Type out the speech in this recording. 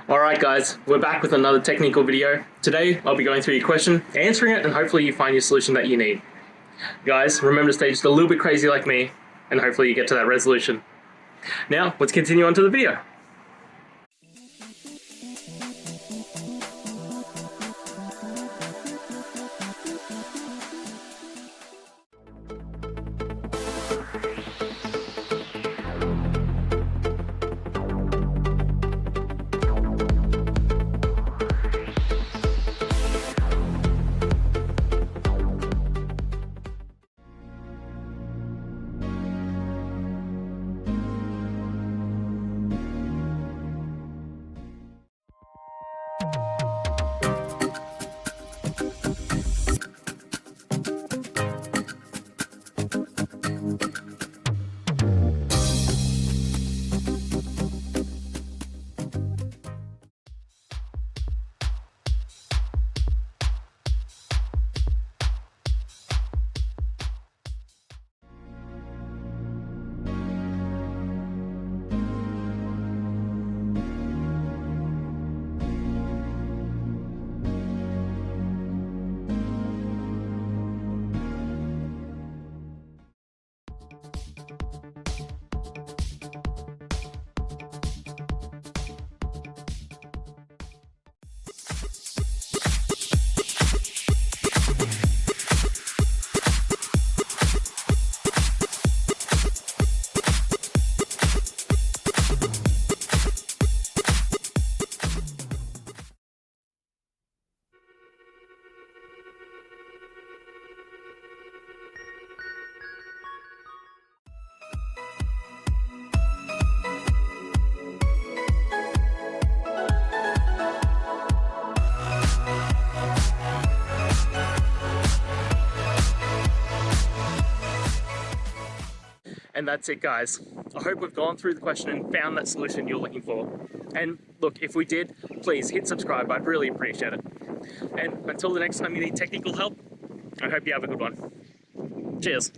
Alright guys, we're back with another technical video. Today I'll be going through your question, answering it, and hopefully you find your solution that you need. Guys, remember to stay just a little bit crazy like me, and hopefully you get to that resolution. Now, let's continue on to the video. And that's it guys. I hope we've gone through the question and found that solution you're looking for. And look, if we did, please hit subscribe, I'd really appreciate it. And until the next time you need technical help, I hope you have a good one. Cheers.